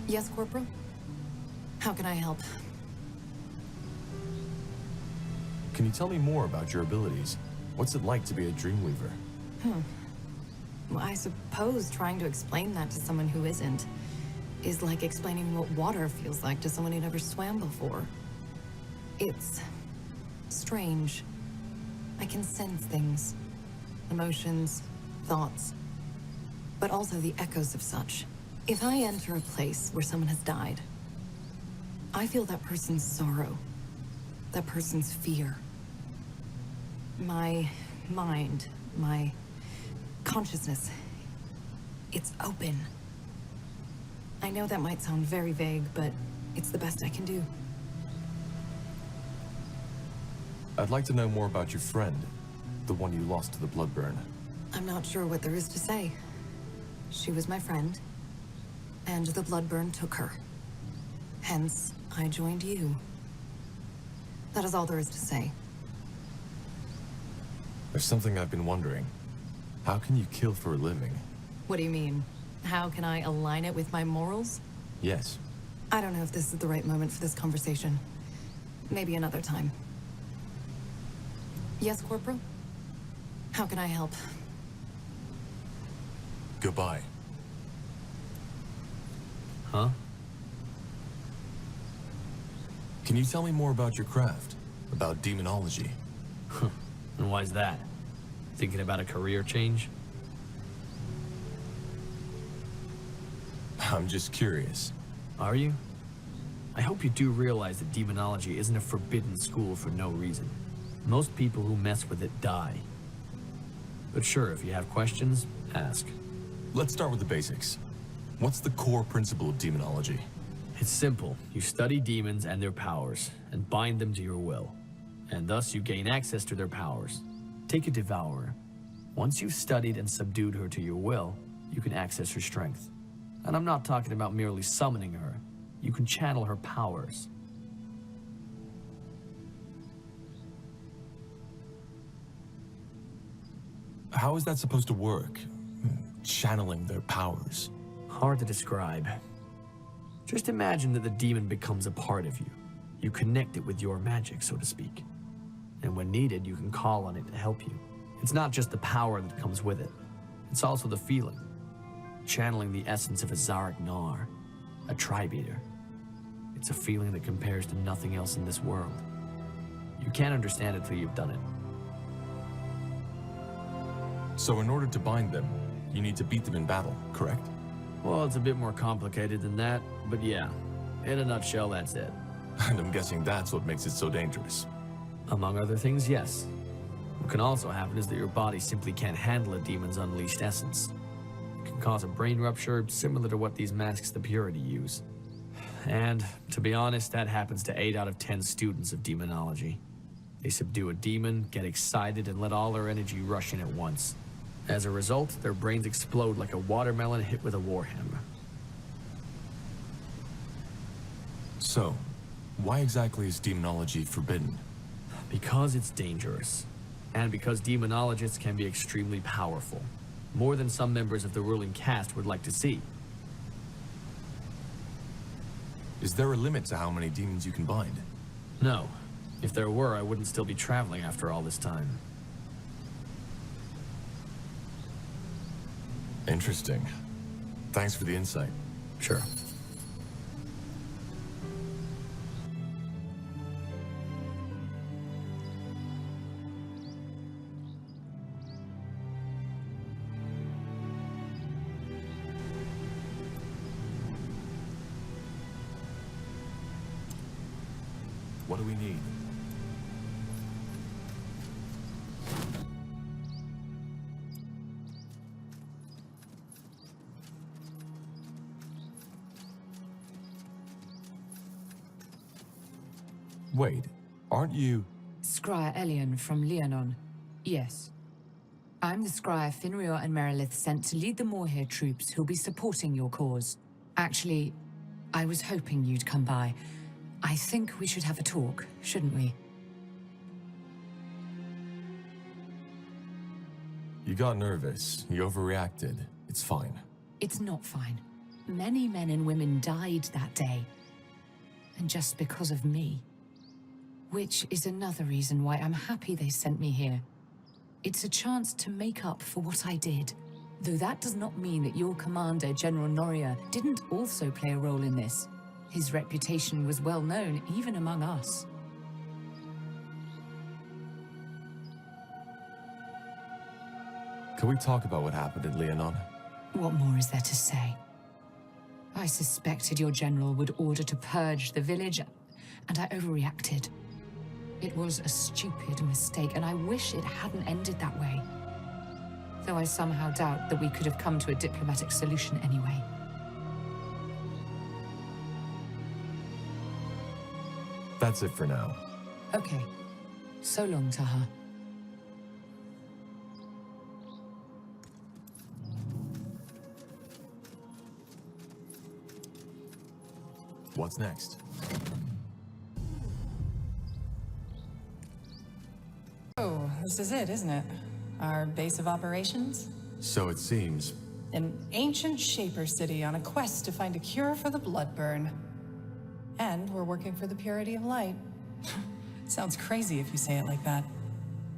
Yes, Corporal? How can I help? Can you tell me more about your abilities? What's it like to be a Dreamweaver? Well, I suppose trying to explain that to someone who isn't is like explaining what water feels like to someone who never swam before. It's strange. I can sense things. Emotions, thoughts, but also the echoes of such. If I enter a place where someone has died, I feel that person's sorrow, that person's fear. My mind, my consciousness, it's open. I know that might sound very vague, but it's the best I can do. I'd like to know more about your friend, the one you lost to the Bloodburn. I'm not sure what there is to say. She was my friend, and the Bloodburn took her. Hence, I joined you. That is all there is to say. There's something I've been wondering. How can you kill for a living? What do you mean? How can I align it with my morals? Yes. I don't know if this is the right moment for this conversation. Maybe another time. Yes, Corporal? How can I help? Goodbye. Huh? Can you tell me more about your craft? About demonology? And why's that? Thinking about a career change? I'm just curious. Are you? I hope you do realize that demonology isn't a forbidden school for no reason. Most people who mess with it die. But sure, if you have questions, ask. Let's start with the basics. What's the core principle of demonology? It's simple. You study demons and their powers, and bind them to your will. And thus you gain access to their powers. Take a devourer. Once you've studied and subdued her to your will, you can access her strength. And I'm not talking about merely summoning her. You can channel her powers. How is that supposed to work? Channeling their powers. Hard to describe. Just imagine that the demon becomes a part of you. You connect it with your magic, so to speak. And when needed, you can call on it to help you. It's not just the power that comes with it. It's also the feeling. Channeling the essence of a Zarek Nar, a tribe eater. It's a feeling that compares to nothing else in this world. You can't understand it till you've done it. So in order to bind them, you need to beat them in battle, correct? Well, it's a bit more complicated than that, but yeah. In a nutshell, that's it. And I'm guessing that's what makes it so dangerous. Among other things, yes. What can also happen is that your body simply can't handle a demon's unleashed essence. It can cause a brain rupture similar to what these masks the Purity use. And, to be honest, that happens to 8 out of 10 students of demonology. They subdue a demon, get excited, and let all their energy rush in at once. As a result, their brains explode like a watermelon hit with a warhammer. So, why exactly is demonology forbidden? Because it's dangerous. And because demonologists can be extremely powerful. More than some members of the ruling caste would like to see. Is there a limit to how many demons you can bind? No. If there were, I wouldn't still be traveling after all this time. Interesting. Thanks for the insight. Sure. What do we need? Wait, aren't you... Scryer Elion from Leonon. Yes. I'm the Scryer Finrior and Merilith sent to lead the Moorhere troops who'll be supporting your cause. Actually, I was hoping you'd come by. I think we should have a talk, shouldn't we? You got nervous. You overreacted. It's fine. It's not fine. Many men and women died that day. And just because of me. Which is another reason why I'm happy they sent me here. It's a chance to make up for what I did. Though that does not mean that your commander, General Noria, didn't also play a role in this. His reputation was well known, even among us. Can we talk about what happened in Leonon? What more is there to say? I suspected your general would order to purge the village, and I overreacted. It was a stupid mistake, and I wish it hadn't ended that way. Though I somehow doubt that we could have come to a diplomatic solution anyway. That's it for now. Okay. So long, Taha. What's next? Oh, this is it, isn't it? Our base of operations? So it seems. An ancient Shaper city on a quest to find a cure for the blood burn. And we're working for the purity of light. Sounds crazy if you say it like that.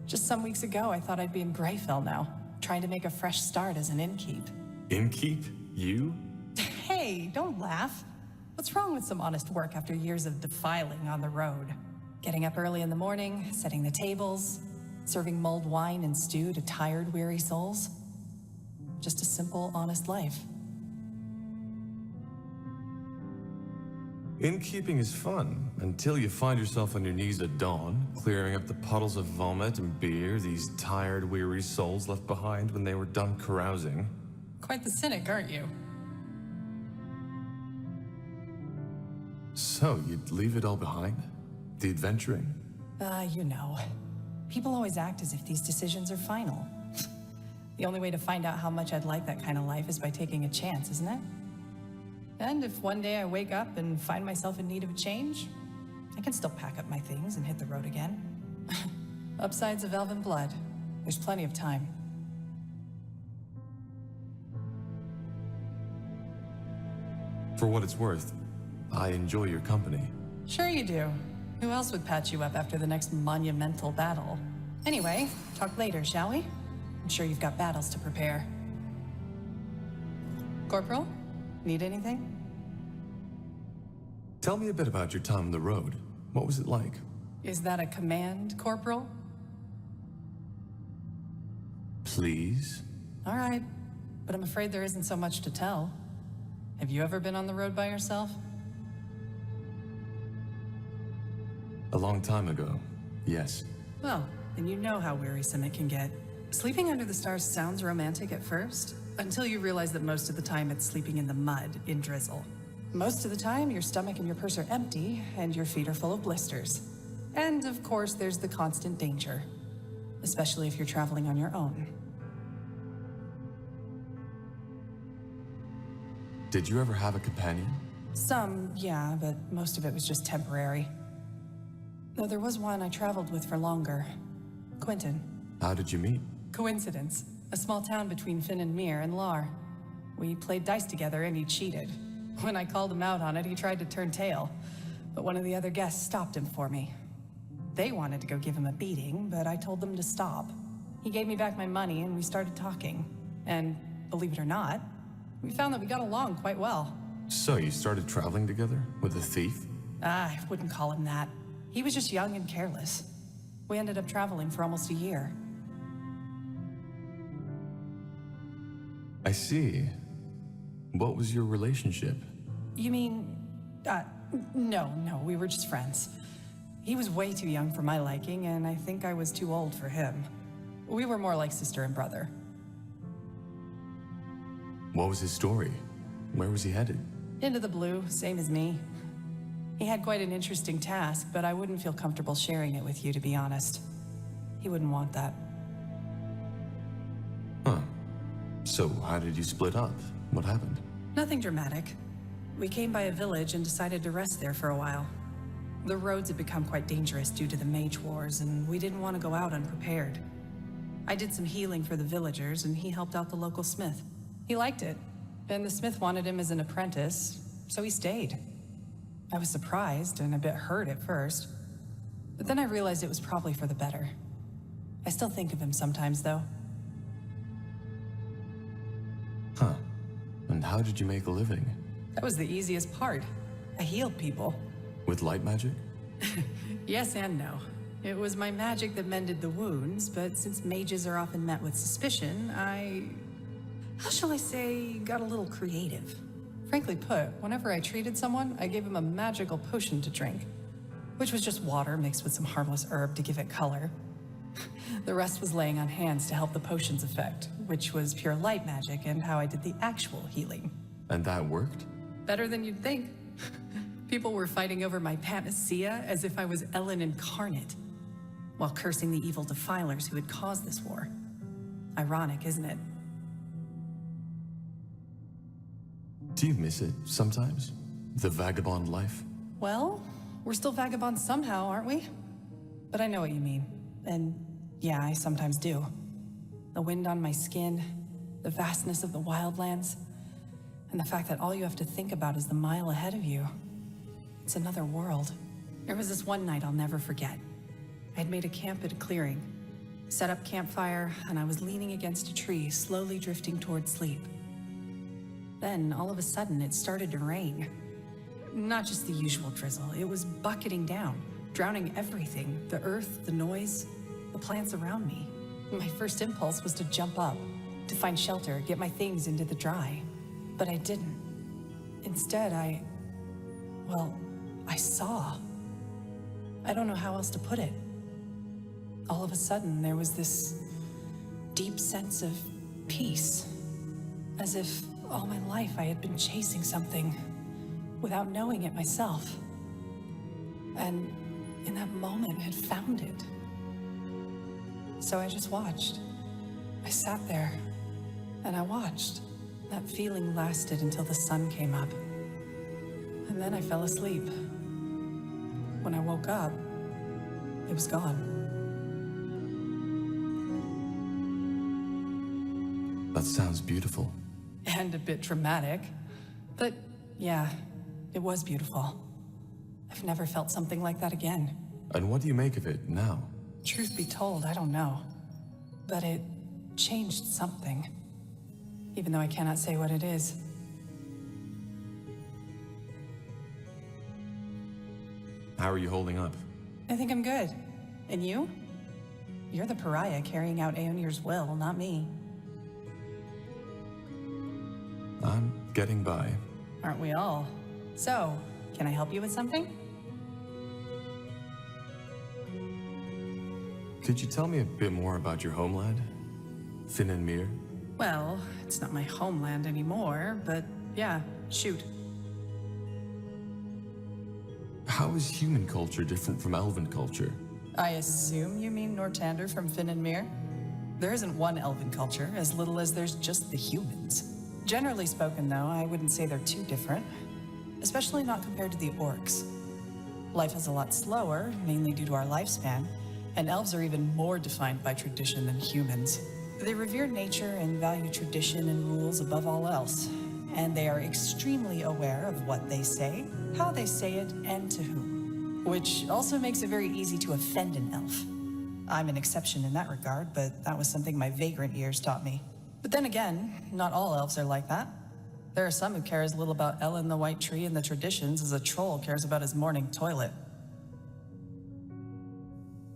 Just some weeks ago, I thought I'd be in Greyfell now, trying to make a fresh start as an innkeep. Innkeep? You? Hey, don't laugh. What's wrong with some honest work after years of defiling on the road? Getting up early in the morning, setting the tables, serving mulled wine and stew to tired, weary souls. Just a simple, honest life. Innkeeping is fun, until you find yourself on your knees at dawn, clearing up the puddles of vomit and beer these tired, weary souls left behind when they were done carousing. Quite the cynic, aren't you? So, you'd leave it all behind? The adventuring? You know. People always act as if these decisions are final. The only way to find out how much I'd like that kind of life is by taking a chance, isn't it? And if one day I wake up and find myself in need of a change, I can still pack up my things and hit the road again. Upsides of elven blood. There's plenty of time. For what it's worth, I enjoy your company. Sure you do. Who else would patch you up after the next monumental battle? Anyway, talk later, shall we? I'm sure you've got battles to prepare. Corporal? Need anything? Tell me a bit about your time on the road. What was it like? Is that a command, Corporal? Please? All right, but I'm afraid there isn't so much to tell. Have you ever been on the road by yourself? A long time ago, yes. Well, then you know how wearisome it can get. Sleeping under the stars sounds romantic at first, until you realize that most of the time it's sleeping in the mud, in drizzle. Most of the time, your stomach and your purse are empty, and your feet are full of blisters. And of course, there's the constant danger, especially if you're traveling on your own. Did you ever have a companion? Some, yeah, but most of it was just temporary. Though there was one I traveled with for longer. Quentin. How did you meet? Coincidence. A small town between Finn and Mir and Lar. We played dice together and he cheated. When I called him out on it, he tried to turn tail. But one of the other guests stopped him for me. They wanted to go give him a beating, but I told them to stop. He gave me back my money and we started talking. And believe it or not, we found that we got along quite well. So you started traveling together with a thief? I wouldn't call him that. He was just young and careless. We ended up traveling for almost a year. I see. What was your relationship? You mean... no, we were just friends. He was way too young for my liking, and I think I was too old for him. We were more like sister and brother. What was his story? Where was he headed? Into the blue, same as me. He had quite an interesting task, but I wouldn't feel comfortable sharing it with you, to be honest. He wouldn't want that. Huh. So how did you split up? What happened? Nothing dramatic. We came by a village and decided to rest there for a while. The roads had become quite dangerous due to the mage wars, and we didn't want to go out unprepared. I did some healing for the villagers, and he helped out the local smith. He liked it, and the smith wanted him as an apprentice, so he stayed. I was surprised and a bit hurt at first, but then I realized it was probably for the better. I still think of him sometimes, though. Huh. And how did you make a living? That was the easiest part. I healed people. With light magic? Yes and no. It was my magic that mended the wounds, but since mages are often met with suspicion, how shall I say, got a little creative. Frankly put, whenever I treated someone, I gave them a magical potion to drink, which was just water mixed with some harmless herb to give it color. The rest was laying on hands to help the potion's effect, which was pure light magic and how I did the actual healing. And that worked? Better than you'd think. People were fighting over my panacea as if I was Ellen incarnate, while cursing the evil defilers who had caused this war. Ironic, isn't it? Do you miss it sometimes? The vagabond life? Well, we're still vagabonds somehow, aren't we? But I know what you mean. And yeah, I sometimes do. The wind on my skin, the vastness of the wildlands, and the fact that all you have to think about is the mile ahead of you. It's another world. There was this one night I'll never forget. I had made a camp at a clearing, set up campfire, and I was leaning against a tree, slowly drifting toward sleep. Then, all of a sudden, it started to rain. Not just the usual drizzle, it was bucketing down, drowning everything, the earth, the noise, the plants around me. My first impulse was to jump up, to find shelter, get my things into the dry. But I didn't. Instead, I saw. I don't know how else to put it. All of a sudden, there was this deep sense of peace. As if all my life I had been chasing something without knowing it myself. And in that moment, had found it. So I just watched. I sat there, and I watched. That feeling lasted until the sun came up. And then I fell asleep. When I woke up, it was gone. That sounds beautiful. And a bit dramatic. But yeah, it was beautiful. I've never felt something like that again. And what do you make of it now? Truth be told, I don't know. But it changed something. Even though I cannot say what it is. How are you holding up? I think I'm good. And you? You're the pariah carrying out Aeonir's will, not me. I'm getting by. Aren't we all? So, can I help you with something? Could you tell me a bit more about your homeland? Finn and Mir? Well, it's not my homeland anymore, but yeah, shoot. How is human culture different from elven culture? I assume you mean Nortander from Finn and Mir? There isn't one elven culture, as little as there's just the humans. Generally spoken, though, I wouldn't say they're too different. Especially not compared to the orcs. Life is a lot slower, mainly due to our lifespan, and elves are even more defined by tradition than humans. They revere nature and value tradition and rules above all else, and they are extremely aware of what they say, how they say it, and to whom. Which also makes it very easy to offend an elf. I'm an exception in that regard, but that was something my vagrant years taught me. But then again, not all elves are like that. There are some who care as little about Ellen the White Tree and the traditions as a troll cares about his morning toilet.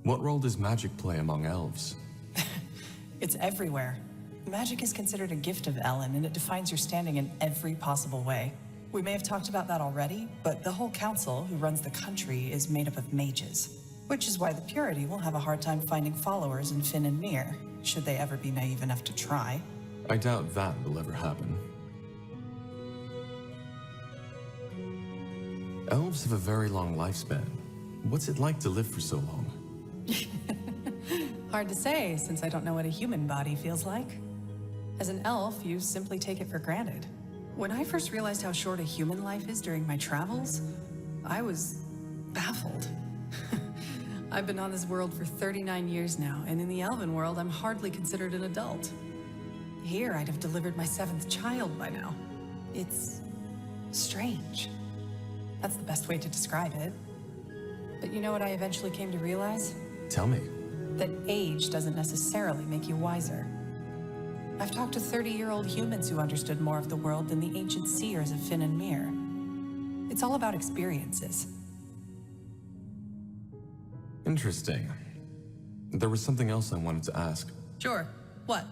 What role does magic play among elves? It's everywhere. Magic is considered a gift of Ellen, and it defines your standing in every possible way. We may have talked about that already, but the whole council who runs the country is made up of mages. Which is why the Purity will have a hard time finding followers in Finn and Mir, should they ever be naive enough to try. I doubt that will ever happen. Elves have a very long lifespan. What's it like to live for so long? Hard to say, since I don't know what a human body feels like. As an elf, you simply take it for granted. When I first realized how short a human life is during my travels, I was baffled. I've been on this world for 39 years now, and in the elven world, I'm hardly considered an adult. Here, I'd have delivered my 7th child by now. It's strange. That's the best way to describe it. But you know what I eventually came to realize? Tell me. That age doesn't necessarily make you wiser. I've talked to 30-year-old humans who understood more of the world than the ancient seers of Finn and Mir. It's all about experiences. Interesting. There was something else I wanted to ask. Sure. What?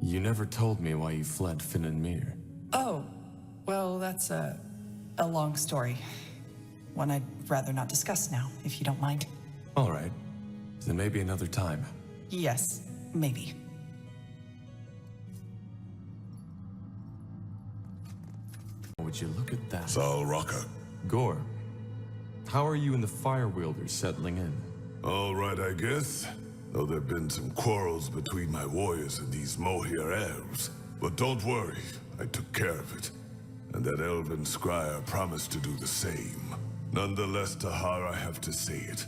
You never told me why you fled Finn and Mir. Oh, well, that's a long story. One I'd rather not discuss now, if you don't mind. All right. Then maybe another time. Yes, maybe. Would you look at that? Sal Raka. Gore, how are you and the Fire Wielders settling in? All right, I guess. Though there've been some quarrels between my warriors and these Mohier elves. But don't worry, I took care of it. And that elven scryer promised to do the same. Nonetheless, Tahar, I have to say it.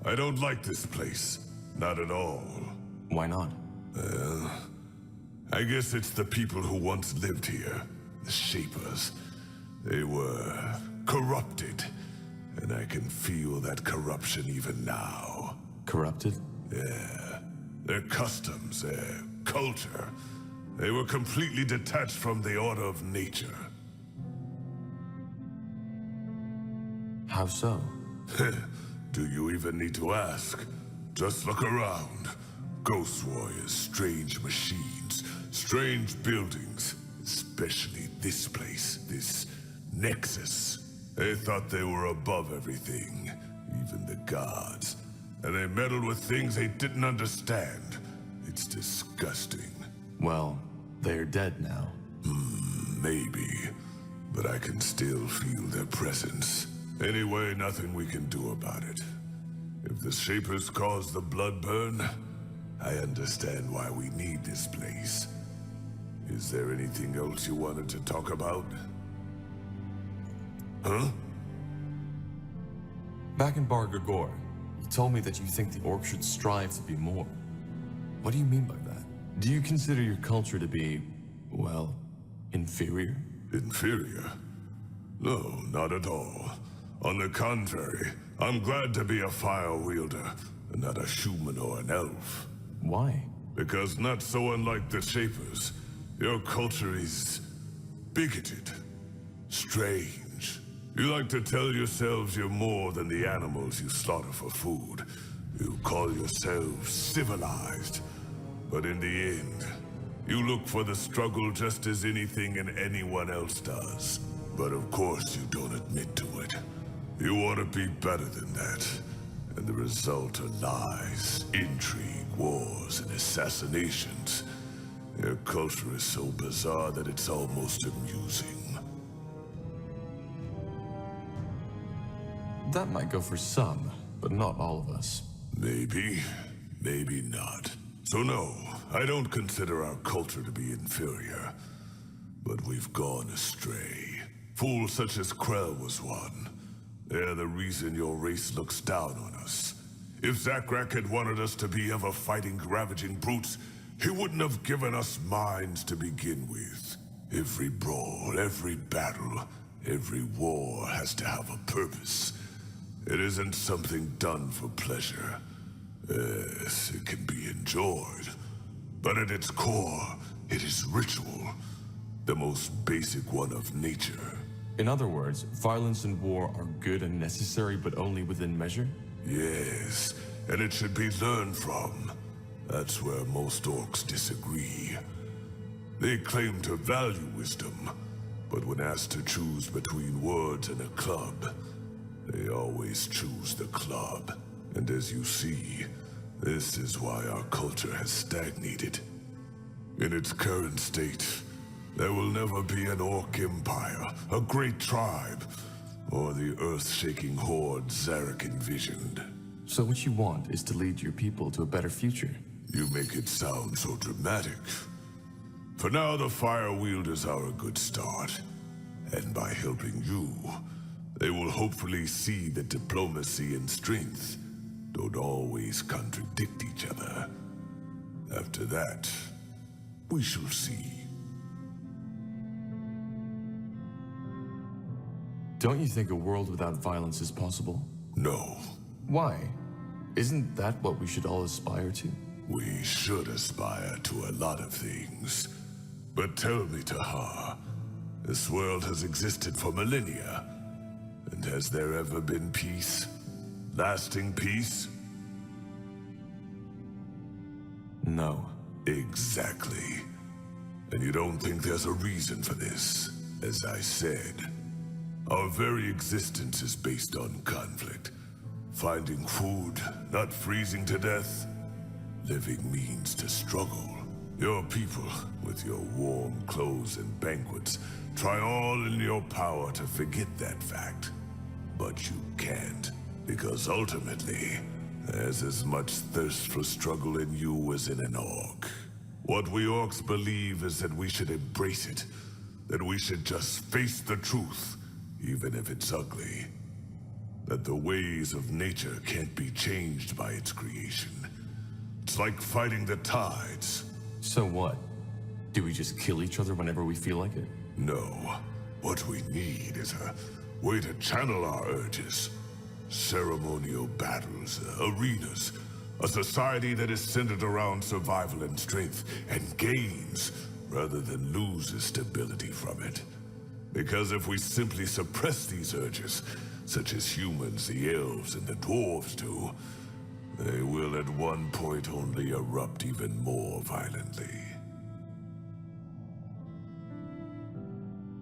I don't like this place. Not at all. Why not? I guess it's the people who once lived here. The Shapers. They were corrupted. And I can feel that corruption even now. Corrupted? Yeah. Their customs, their culture. They were completely detached from the order of nature. How so? Do you even need to ask? Just look around. Ghost warriors, strange machines, strange buildings. Especially this place, this Nexus. They thought they were above everything, even the gods. And they meddled with things they didn't understand. It's disgusting. Well, they're dead now. Maybe. But I can still feel their presence. Anyway, nothing we can do about it. If the Shapers caused the blood burn, I understand why we need this place. Is there anything else you wanted to talk about? Huh? Back in Bar Gregor, you told me that you think the Orc should strive to be more. What do you mean by that? Do you consider your culture to be, well, inferior? Inferior? No, not at all. On the contrary, I'm glad to be a fire wielder, and not a human or an elf. Why? Because not so unlike the Shapers, your culture is bigoted, strange. You like to tell yourselves you're more than the animals you slaughter for food. You call yourselves civilized. But in the end, you look for the struggle just as anything and anyone else does. But of course you don't admit to it. You want to be better than that. And the result are lies, intrigue, wars, and assassinations. Your culture is so bizarre that it's almost amusing. That might go for some, but not all of us. Maybe, maybe not. So no, I don't consider our culture to be inferior. But we've gone astray. Fools such as Krell was one. They're the reason your race looks down on us. If Zakrak had wanted us to be ever fighting ravaging brutes, he wouldn't have given us minds to begin with. Every brawl, every battle, every war has to have a purpose. It isn't something done for pleasure. Yes, it can be enjoyed. But at its core, it is ritual. The most basic one of nature. In other words, violence and war are good and necessary, but only within measure? Yes, and it should be learned from. That's where most orcs disagree. They claim to value wisdom, but when asked to choose between words and a club, they always choose the club. And as you see, this is why our culture has stagnated. In its current state, there will never be an orc empire, a great tribe, or the earth-shaking horde Zarek envisioned. So what you want is to lead your people to a better future? You make it sound so dramatic. For now, the Fire Wielders are a good start. And by helping you, they will hopefully see that diplomacy and strength don't always contradict each other. After that, we shall see. Don't you think a world without violence is possible? No, Why? Isn't that what we should all aspire to? we should aspire to a lot of things. But tell me, Tahar, this world has existed for millennia. And has there ever been peace? Lasting peace? No. Exactly. And you don't think there's a reason for this? As I said, our very existence is based on conflict. Finding food, not freezing to death. Living means to struggle. Your people, with your warm clothes and banquets, try all in your power to forget that fact. But you can't, because ultimately, there's as much thirst for struggle in you as in an orc. What we orcs believe is that we should embrace it, that we should just face the truth, even if it's ugly. That the ways of nature can't be changed by its creation. It's like fighting the tides. So what? Do we just kill each other whenever we feel like it? No. What we need is a way to channel our urges. Ceremonial battles, arenas. A society that is centered around survival and strength, and gains, rather than loses stability from it. Because if we simply suppress these urges, such as humans, the elves, and the dwarves do, they will at one point only erupt even more violently.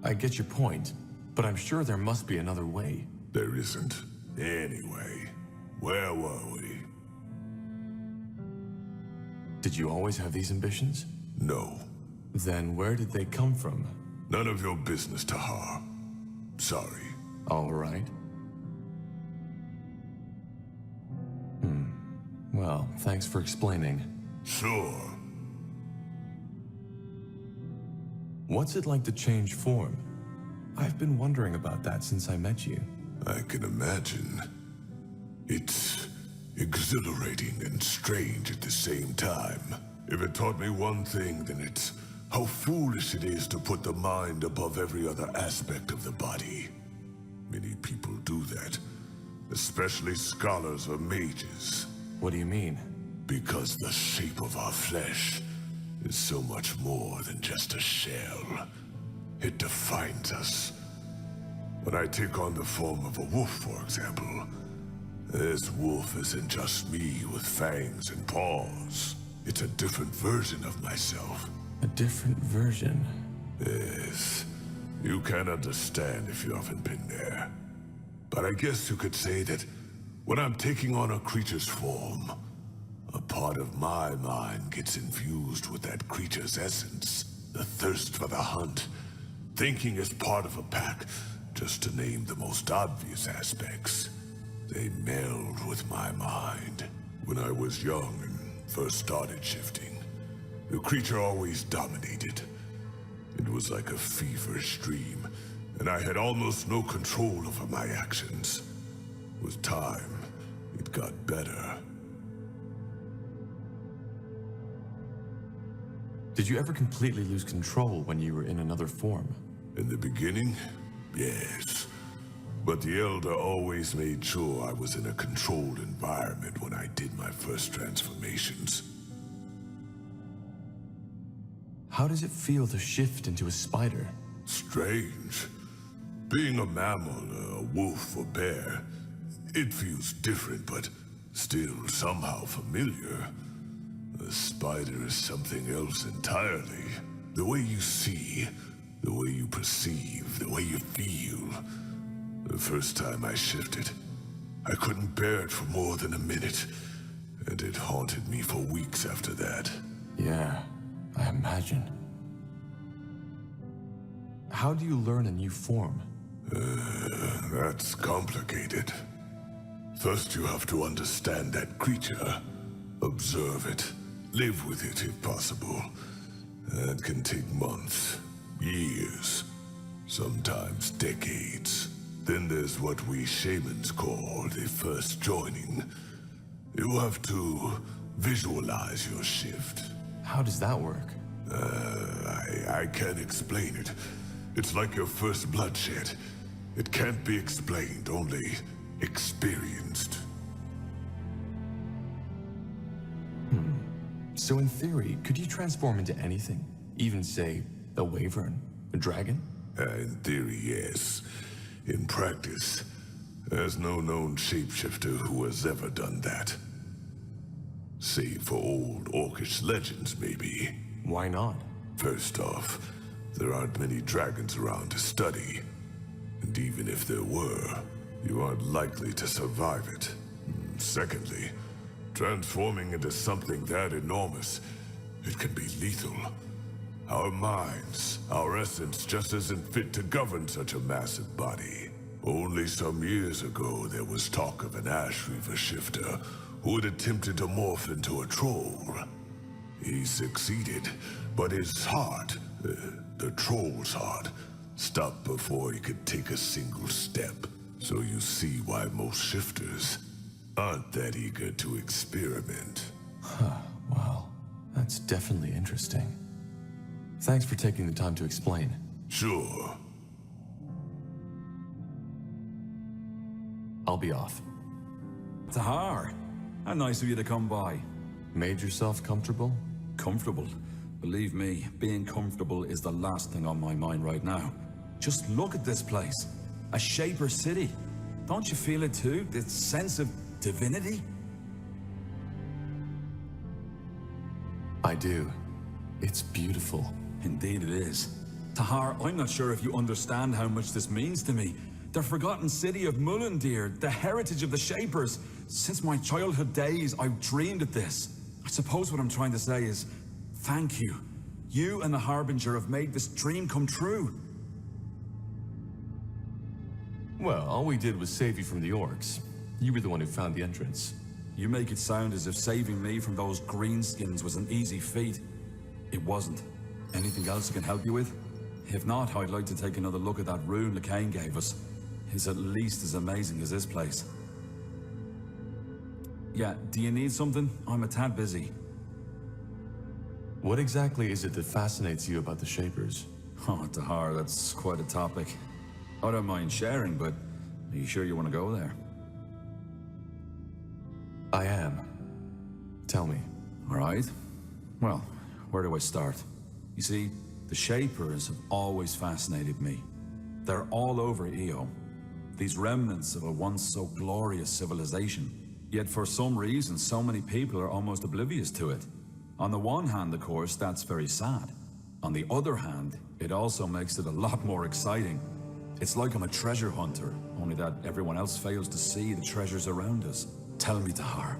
I get your point, but I'm sure there must be another way. There isn't. Anyway, where were we? Did you always have these ambitions? No. Then where did they come from? None of your business, Tahar. Sorry. All right. Well, thanks for explaining. Sure. What's it like to change form? I've been wondering about that since I met you. I can imagine. It's exhilarating and strange at the same time. If it taught me one thing, then it's how foolish it is to put the mind above every other aspect of the body. Many people do that, especially scholars or mages. What do you mean? Because the shape of our flesh is so much more than just a shell. It defines us. When I take on the form of a wolf, for example, this wolf isn't just me with fangs and paws. It's a different version of myself. A different version? Yes. You can understand if you haven't been there. But I guess you could say that when I'm taking on a creature's form, a part of my mind gets infused with that creature's essence. The thirst for the hunt. Thinking as part of a pack, just to name the most obvious aspects. They meld with my mind. When I was young and first started shifting, the creature always dominated. It was like a feverish dream, and I had almost no control over my actions. With time, it got better. Did you ever completely lose control when you were in another form? In the beginning, yes. But the Elder always made sure I was in a controlled environment when I did my first transformations. How does it feel to shift into a spider? Strange. Being a mammal, a wolf or bear, it feels different, but still somehow familiar. A spider is something else entirely. The way you see, the way you perceive, the way you feel. The first time I shifted, I couldn't bear it for more than a minute, and it haunted me for weeks after that. Yeah, I imagine. How do you learn a new form? That's complicated. First you have to understand that creature, observe it, live with it if possible, That can take months, years, sometimes decades. Then there's what we shamans call the first joining. You have to visualize your shift. How does that work? I can't explain it. It's like your first bloodshed. It can't be explained, only experienced. So in theory, could you transform into anything? Even, say, a wyvern? A dragon? In theory, yes. In practice, there's no known shapeshifter who has ever done that. Save for old orcish legends, maybe. Why not? First off, there aren't many dragons around to study. And even if there were, you aren't likely to survive it. Secondly, transforming into something that enormous, it can be lethal. Our minds, our essence just isn't fit to govern such a massive body. Only some years ago, there was talk of an Ash Reaver shifter who had attempted to morph into a troll. He succeeded, but his heart, the troll's heart, stopped before he could take a single step. So you see why most shifters aren't that eager to experiment. Well, that's definitely interesting. Thanks for taking the time to explain. Sure. I'll be off. Tahar, how nice of you to come by. Made yourself comfortable? Comfortable? Believe me, being comfortable is the last thing on my mind right now. Just look at this place. A Shaper city. Don't you feel it too? This sense of divinity? I do. It's beautiful. Indeed it is. Tahar, I'm not sure if you understand how much this means to me. The forgotten city of Mullendir, the heritage of the Shapers. Since my childhood days, I've dreamed of this. I suppose what I'm trying to say is, thank you. You and the Harbinger have made this dream come true. Well, all we did was save you from the orcs. You were the one who found the entrance. You make it sound as if saving me from those greenskins was an easy feat. It wasn't. Anything else I can help you with? If not, I'd like to take another look at that rune LeCain gave us. It's at least as amazing as this place. Yeah, do you need something? I'm a tad busy. What exactly is it that fascinates you about the Shapers? Oh, Tahar, that's quite a topic. I don't mind sharing, but are you sure you want to go there? I am. Tell me. All right. Well, where do I start? You see, the Shapers have always fascinated me. They're all over Io. These remnants of a once so glorious civilization. Yet for some reason, so many people are almost oblivious to it. On the one hand, of course, that's very sad. On the other hand, it also makes it a lot more exciting. It's like I'm a treasure hunter, only that everyone else fails to see the treasures around us. Tell me, Tahar,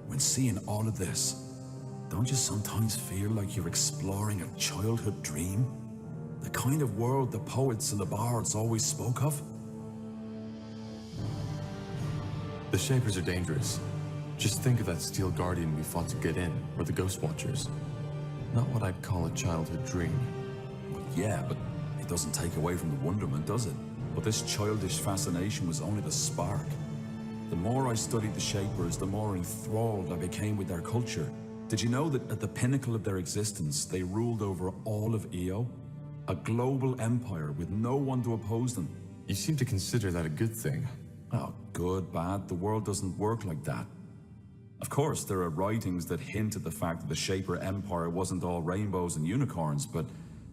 when seeing all of this, don't you sometimes feel like you're exploring a childhood dream? The kind of world the poets and the bards always spoke of? The Shapers are dangerous. Just think of that Steel Guardian we fought to get in, or the Ghost Watchers. Not what I'd call a childhood dream. Well, yeah, but it doesn't take away from the wonderment, does it? But this childish fascination was only the spark. The more I studied the Shapers, the more enthralled I became with their culture. Did you know that at the pinnacle of their existence, they ruled over all of Io? A global empire with no one to oppose them. You seem to consider that a good thing. Oh, good, bad, the world doesn't work like that. Of course, there are writings that hint at the fact that the Shaper Empire wasn't all rainbows and unicorns, but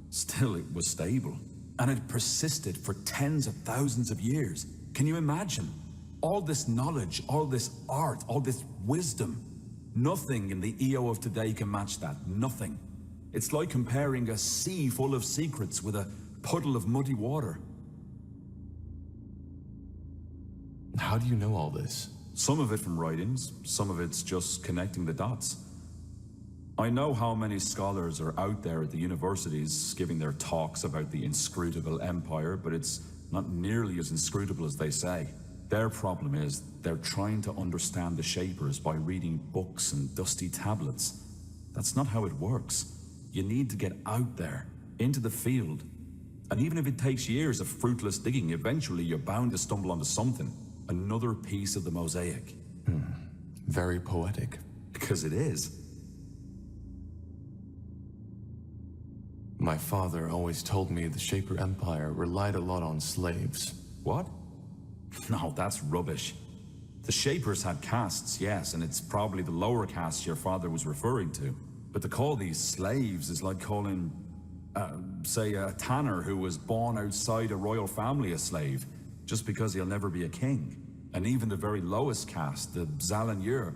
still it was stable. And it persisted for tens of thousands of years. Can you imagine? All this knowledge, all this art, all this wisdom. Nothing in the Io of today can match that, nothing. It's like comparing a sea full of secrets with a puddle of muddy water. How do you know all this? Some of it from writings, some of it's just connecting the dots. I know how many scholars are out there at the universities giving their talks about the inscrutable empire, but it's not nearly as inscrutable as they say. Their problem is they're trying to understand the Shapers by reading books and dusty tablets. That's not how it works. You need to get out there, into the field. And even if it takes years of fruitless digging, eventually you're bound to stumble onto something. Another piece of the mosaic. Very poetic. Because it is. My father always told me the Shaper Empire relied a lot on slaves. What? No, that's rubbish. The Shapers had castes, yes, and it's probably the lower castes your father was referring to. But to call these slaves is like calling, say, a tanner who was born outside a royal family a slave, just because he'll never be a king. And even the very lowest caste, the Zalanyur,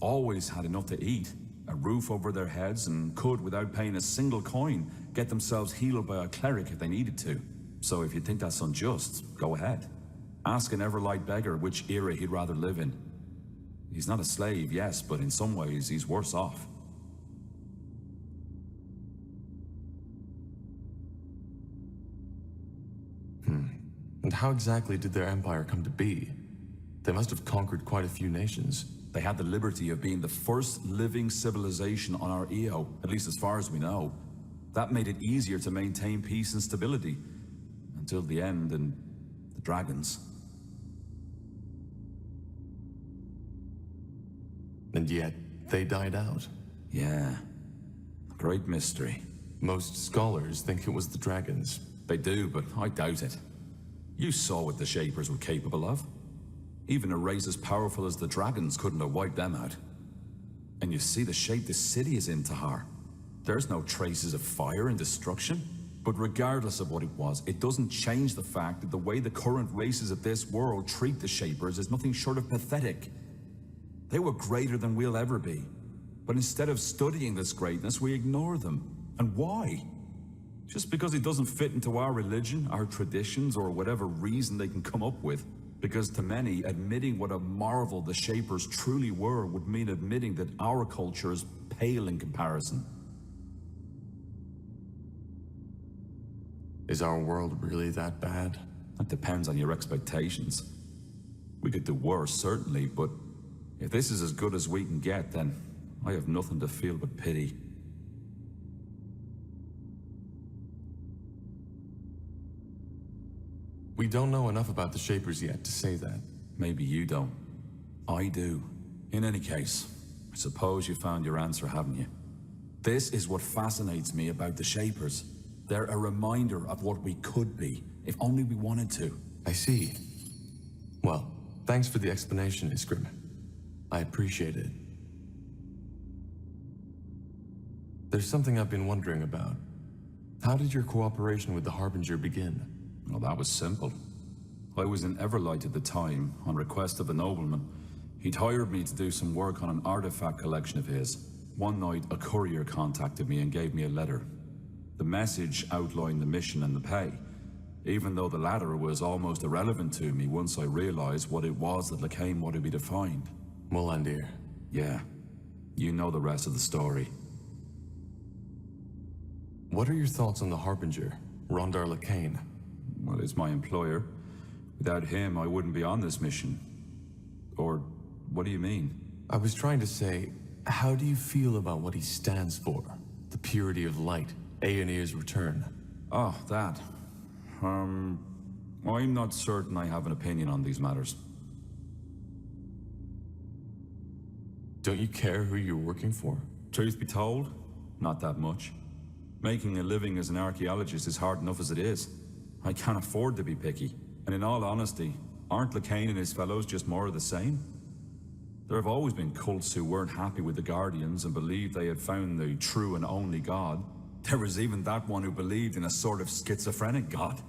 always had enough to eat, a roof over their heads, and could, without paying a single coin, get themselves healed by a cleric if they needed to. So if you think that's unjust, go ahead. Ask an Everlight beggar which era he'd rather live in. He's not a slave, yes, but in some ways he's worse off. And how exactly did their empire come to be? They must have conquered quite a few nations. They had the liberty of being the first living civilization on our EO, at least as far as we know. That made it easier to maintain peace and stability. Until the end and the dragons. And yet, they died out. Yeah. A great mystery. Most scholars think it was the dragons. They do, but I doubt it. You saw what the Shapers were capable of. Even a race as powerful as the dragons couldn't have wiped them out. And you see the shape this city is in, Tahar. There's no traces of fire and destruction. But regardless of what it was, it doesn't change the fact that the way the current races of this world treat the Shapers is nothing short of pathetic. They were greater than we'll ever be. But instead of studying this greatness, we ignore them. And why? Just because it doesn't fit into our religion, our traditions, or whatever reason they can come up with. Because to many, admitting what a marvel the Shapers truly were would mean admitting that our culture is pale in comparison. Is our world really that bad? That depends on your expectations. We could do worse, certainly, but if this is as good as we can get, then I have nothing to feel but pity. We don't know enough about the Shapers yet to say that. Maybe you don't. I do. In any case, I suppose you found your answer, haven't you? This is what fascinates me about the Shapers. They're a reminder of what we could be, if only we wanted to. I see. Well, thanks for the explanation, Iskrim. I appreciate it. There's something I've been wondering about. How did your cooperation with the Harbinger begin? Well, that was simple. I was in Everlight at the time, on request of a nobleman. He'd hired me to do some work on an artifact collection of his. One night, a courier contacted me and gave me a letter. The message outlined the mission and the pay, even though the latter was almost irrelevant to me once I realized what it was that Lacane wanted me to find. Molandir. Yeah, you know the rest of the story. What are your thoughts on the Harbinger, Rondar Lacane? Well, he's my employer. Without him, I wouldn't be on this mission. Or, what do you mean? I was trying to say, how do you feel about what he stands for? The purity of light, Aenir's return. Oh, that. I'm not certain I have an opinion on these matters. Don't you care who you're working for? Truth be told, not that much. Making a living as an archaeologist is hard enough as it is. I can't afford to be picky. And in all honesty, aren't Lacane and his fellows just more of the same? There have always been cults who weren't happy with the Guardians and believed they had found the true and only God. There was even that one who believed in a sort of schizophrenic God,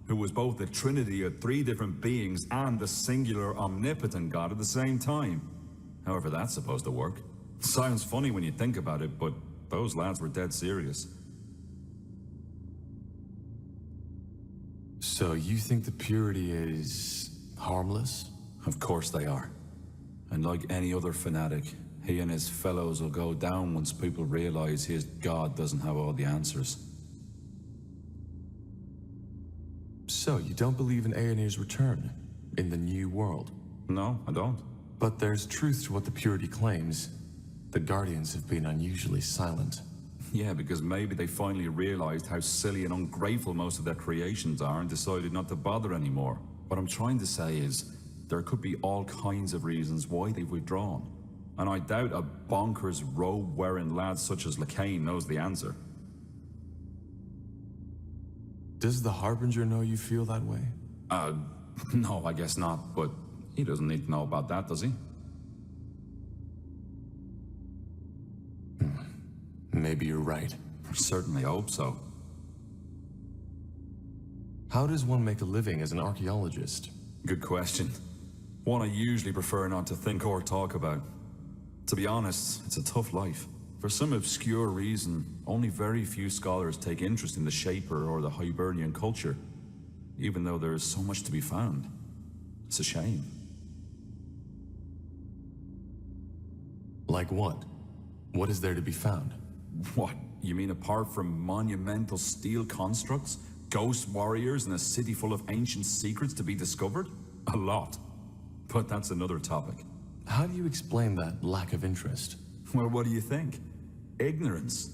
who was both the trinity of three different beings and the singular omnipotent God at the same time. However that's supposed to work. Sounds funny when you think about it, but those lads were dead serious. So you think the purity is harmless? Of course they are. And like any other fanatic, he and his fellows will go down once people realize his God doesn't have all the answers. So you don't believe in Aenir's return, in the new world? No, I don't. But there's truth to what the purity claims. The Guardians have been unusually silent. Yeah, because maybe they finally realized how silly and ungrateful most of their creations are and decided not to bother anymore. What I'm trying to say is, there could be all kinds of reasons why they've withdrawn. And I doubt a bonkers robe-wearing lad such as Lacane knows the answer. Does the Harbinger know you feel that way? No, I guess not, but he doesn't need to know about that, does he? Maybe you're right. I certainly hope so. How does one make a living as an archaeologist? Good question. One I usually prefer not to think or talk about. To be honest, it's a tough life. For some obscure reason, only very few scholars take interest in the Shaper or the Hibernian culture, even though there is so much to be found. It's a shame. Like what? What is there to be found? What? You mean apart from monumental steel constructs, ghost warriors, and a city full of ancient secrets to be discovered? A lot. But that's another topic. How do you explain that lack of interest? Well, what do you think? Ignorance.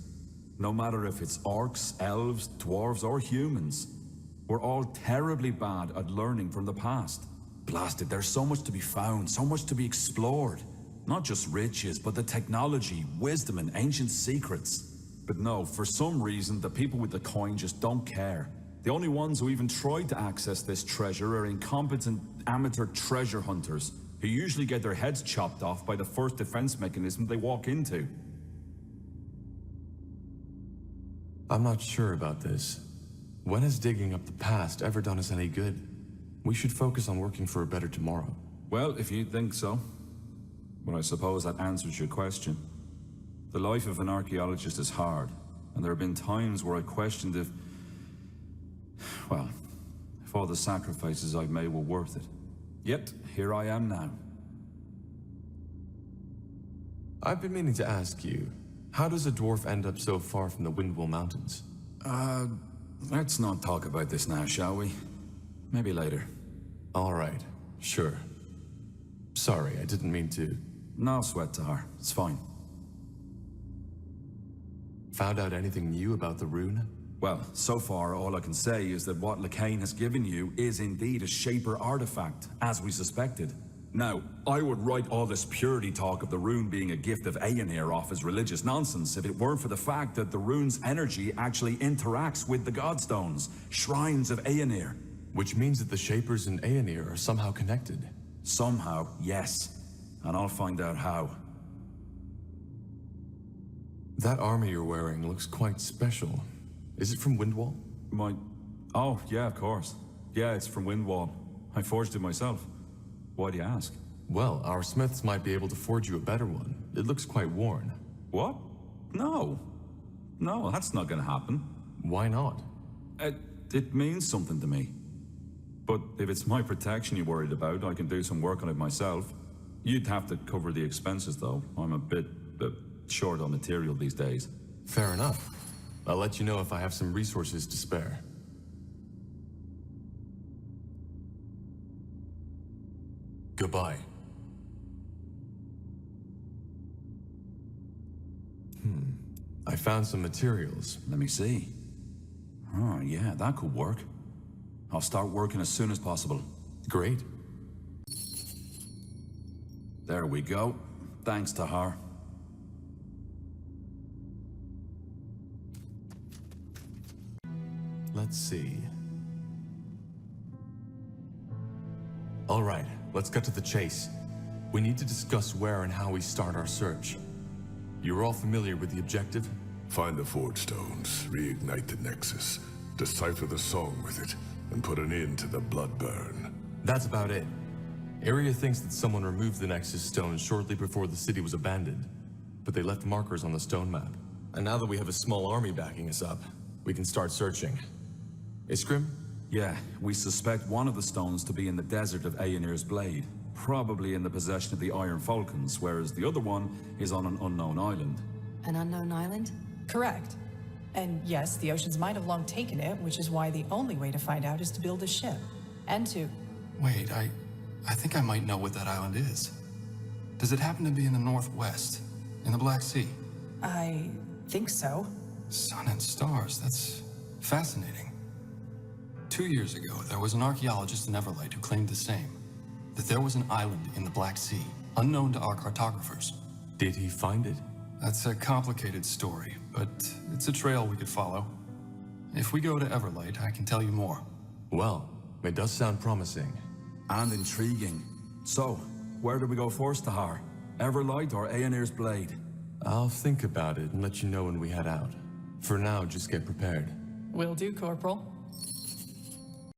No matter if it's orcs, elves, dwarves, or humans. We're all terribly bad at learning from the past. Blasted, there's so much to be found, so much to be explored. Not just riches, but the technology, wisdom, and ancient secrets. But no, for some reason, the people with the coin just don't care. The only ones who even try to access this treasure are incompetent amateur treasure hunters, who usually get their heads chopped off by the first defense mechanism they walk into. I'm not sure about this. When has digging up the past ever done us any good? We should focus on working for a better tomorrow. Well, if you think so. But I suppose that answers your question. The life of an archaeologist is hard, and there have been times where I questioned if all the sacrifices I've made were worth it. Yet, here I am now. I've been meaning to ask you, how does a dwarf end up so far from the Windwall Mountains? Let's not talk about this now, shall we? Maybe later. All right, sure. Sorry, I didn't mean to. No sweat, Tahar. It's fine. Found out anything new about the rune? Well, so far, all I can say is that what Lacane has given you is indeed a Shaper artifact, as we suspected. Now, I would write all this purity talk of the rune being a gift of Aenir off as religious nonsense if it weren't for the fact that the rune's energy actually interacts with the Godstones, shrines of Aenir. Which means that the Shapers and Aenir are somehow connected. Somehow, yes. And I'll find out how. That armor you're wearing looks quite special. Is it from Windwall? Oh, yeah, of course. Yeah, it's from Windwall. I forged it myself. Why do you ask? Well, our smiths might be able to forge you a better one. It looks quite worn. What? No. No, that's not gonna happen. Why not? It means something to me. But if it's my protection you're worried about, I can do some work on it myself. You'd have to cover the expenses, though. I'm a bit short on material these days. Fair enough. I'll let you know if I have some resources to spare. Goodbye. I found some materials. Let me see. Oh, yeah, that could work. I'll start working as soon as possible. Great. There we go. Thanks, Tahar. Let's see. All right, let's cut to the chase. We need to discuss where and how we start our search. You're all familiar with the objective? Find the Forge Stones, reignite the Nexus, decipher the song with it, and put an end to the blood burn. That's about it. Area thinks that someone removed the Nexus stone shortly before the city was abandoned, but they left markers on the stone map. And now that we have a small army backing us up, we can start searching. Iskrim? Yeah, we suspect one of the stones to be in the desert of Aenir's Blade, probably in the possession of the Iron Falcons, whereas the other one is on an unknown island. An unknown island? Correct. And yes, the oceans might have long taken it, which is why the only way to find out is to build a ship. And to... Wait, I think I might know what that island is. Does it happen to be in the northwest, in the Black Sea? I think so. Sun and stars, that's fascinating. 2 years ago, there was an archaeologist in Everlight who claimed the same. That there was an island in the Black Sea, unknown to our cartographers. Did he find it? That's a complicated story, but it's a trail we could follow. If we go to Everlight, I can tell you more. Well, it does sound promising. And intriguing. So, where do we go first, Tahar? Everlight or Aenir's Blade? I'll think about it and let you know when we head out. For now, just get prepared. Will do, Corporal.